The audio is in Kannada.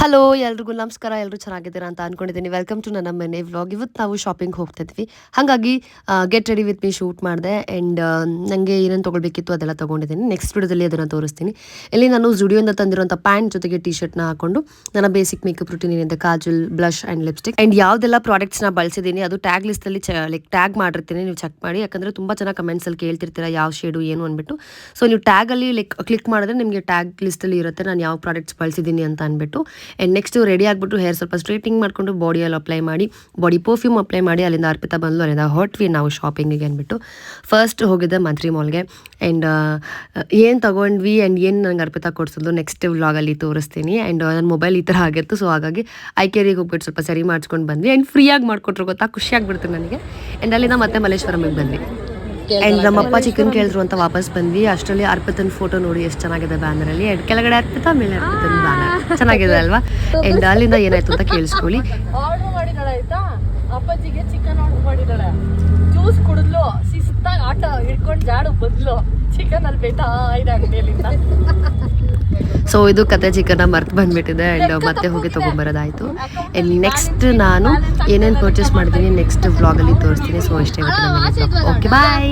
ಹಲೋ ಎಲ್ರಿಗೂ ನಮಸ್ಕಾರ. ಎಲ್ಲರೂ ಚೆನ್ನಾಗಿದ್ದೀರಾ ಅಂತ ಅನ್ಕೊಂಡಿದ್ದೀನಿ. ವೆಲ್ಕಮ್ ಟು ನನ್ನ ಮನೆ ವ್ಲಾಗ್. ಇವತ್ತು ನಾವು ಶಾಪಿಂಗ್ ಹೋಗ್ತಾ ಇದ್ವಿ, ಹಾಗಾಗಿ get ready with me shoot ಮಾಡಿದೆ. ಆ್ಯಂಡ್ ನನಗೆ ಏನೇನು ತೊಗೊಳ್ಬೇಕಿತ್ತು ಅದೆಲ್ಲ ತೊಗೊಂಡಿದ್ದೀನಿ. ನೆಕ್ಸ್ಟ್ ವಿಡಿಯೋದಲ್ಲಿ ಅದನ್ನು ತೋರಿಸ್ತೀನಿ. ಇಲ್ಲಿ ನಾನು ಜುಡಿಯೋಯಿಂದ ತಂದಿರುವಂಥ ಪ್ಯಾಂಟ್ ಜೊತೆಗೆ ಟಿ ಶರ್ಟ್ನ ಹಾಕೊಂಡು ನನ್ನ ಬೇಸಿಕ್ ಮೇಕಪ್ ರೂಟೀನ್ ಏನಿದೆ, Kajal, blush and lipstick and ಯಾವುದೆಲ್ಲ ಪ್ರಾಡಕ್ಟ್ಸ್ನ ಬಳಸಿದ್ದೀನಿ ಅದು ಟ್ಯಾಗ್ ಲಿಸ್ಟಲ್ಲಿ ಟ್ಯಾಗ್ ಮಾಡಿರ್ತೀನಿ. ನೀವು ಚೆಕ್ ಮಾಡಿ, ಯಾಕಂದರೆ ತುಂಬ ಚೆನ್ನಾಗಿ ಕಮೆಂಟ್ಸಲ್ಲಿ ಕೇಳ್ತಿರ್ತೀರಾ ಯಾವ ಶೇಡು ಏನು ಅಂದ್ಬಿಟ್ಟು. ಸೊ ನೀವು ಟ್ಯಾಗಲ್ಲಿ ಕ್ಲಿಕ್ ಮಾಡಿದ್ರೆ ನಿಮಗೆ ಟ್ಯಾಗ್ ಲಿಸ್ಟಲ್ಲಿ ಇರುತ್ತೆ ನಾನು ಯಾವ ಪ್ರಾಡಕ್ಟ್ಸ್ ಬಳಸಿದ್ದೀನಿ ಅಂತ ಅಂದ್ಬಿಟ್ಟು. ಆ್ಯಂಡ್ ನೆಕ್ಸ್ಟ್ ರೆಡಿ ಆಗಿಬಿಟ್ಟು ಹೇರ್ ಸ್ವಲ್ಪ ಸ್ಟ್ರೇಟಿಂಗ್ ಮಾಡಿಕೊಂಡು ಬಾಡಿಯಲ್ಲಿ ಅಪ್ಲೈ ಮಾಡಿ, ಬಾಡಿ ಪರ್ಫ್ಯೂಮ್ ಅಪ್ಲೈ ಮಾಡಿ, ಅಲ್ಲಿಂದ ಅರ್ಪಿತಾ ಬಂದು ಅಲ್ಲಿಂದ ಹೊರಟ್ವಿ ನಾವು ಶಾಪಿಂಗಿಗೆ ಅಂದ್ಬಿಟ್ಟು. ಫಸ್ಟ್ ಹೋಗಿದ್ದೆ ಮಂತ್ರಿ ಮಾಲ್ಗೆ. ಆ್ಯಂಡ್ ಏನು ತೊಗೊಂಡ್ವಿ ಆ್ಯಂಡ್ ಏನು ನನಗೆ ಅರ್ಪಿತಾ ಕೊಡಿಸೋದು ನೆಕ್ಸ್ಟ್ ವ್ಲಾಗಲ್ಲಿ ತೋರಿಸ್ತೀನಿ. ಆ್ಯಂಡ್ ನನ್ನ ಮೊಬೈಲ್ ಈ ಥರ ಆಗಿತ್ತು, ಸೊ ಹಾಗಾಗಿ ಐಕೆರಿಗೆ ಹೋಗ್ಬಿಟ್ಟು ಸ್ವಲ್ಪ ಸರಿ ಮಾಡಿಸ್ಕೊಂಡು ಬಂದ್ವಿ. ಆ್ಯಂಡ್ ಫ್ರೀಯಾಗಿ ಮಾಡಿಕೊಟ್ರು ಗೊತ್ತಾ, ಖುಷಿಯಾಗಿಬಿಡ್ತು ನನಗೆ. ಆ್ಯಂಡ್ ಅಲ್ಲಿಂದ ಮತ್ತೆ ಮಲ್ಲೇಶ್ವರಮಿಗೆ ಬಂದ್ವಿ. ಆ್ಯಂಡ್ ನಮ್ಮಪ್ಪ ಚಿಕನ್ ಕೇಳಿದ್ರು ಅಂತ ವಾಪಸ್ ಬಂದ್ವಿ. ಅಷ್ಟರಲ್ಲಿ ಅರ್ಪಿತನ ಫೋಟೋ ನೋಡಿ ಎಷ್ಟು ಚೆನ್ನಾಗಿದೆ ಬ್ಯಾನರಲ್ಲಿ. ಆ್ಯಂಡ್ ಕೆಳಗಡೆ ಅರ್ಪಿತಾ, ಮೇಲೆ ಅರ್ಪಿತನ ಬ್ಯಾನರ್ ಚೆನ್ನಾಗಿದೆ ಅಲ್ವಾ. ಆ್ಯಂಡ್ ಅಲ್ಲಿಂದ ಏನಾಯ್ತು ಅಂತ ಕೇಳಿಸ್ಕೊಳ್ಳಿ. ಆರ್ಡರ್ ಮಾಡಿದಾಳೆ ಆಯ್ತಾ, ಅಪ್ಪಾಜಿಗೆ ಚಿಕನ್ ಆರ್ಡರ್ ಮಾಡಿದಾಳೆ. ಜ್ಯೂಸ್ ಕುಡಿದ್ಲು, ಶಿಸ್ತಾಗಿ ಆಟ ಹಿಡ್ಕೊಂಡು ಜಾಡು ಬದ್ಲು ಚಿಕನ್ ಅಲ್ಲಿ ಬೇಟ ಇದೆ ಅಂಗಡಿಯಲ್ಲಿಂದ. ಸೊ ಇದು ಕತೆ, ಚಿಕನ್ನ ಮರ್ತು ಬಂದ್ಬಿಟ್ಟಿದೆ. ಆ್ಯಂಡ್ ಮತ್ತೆ ಹೋಗಿ ತೊಗೊಂಬರೋದಾಯಿತು. ಆ್ಯಂಡ್ ನೆಕ್ಸ್ಟ್ ನಾನು ಏನೇನು ಪರ್ಚೇಸ್ ಮಾಡಿದ್ದೀನಿ ನೆಕ್ಸ್ಟ್ ವ್ಲಾಗಲ್ಲಿ ತೋರಿಸ್ತೀನಿ. ಸೊ ಇಷ್ಟೇ. ಓಕೆ ಬಾಯ್.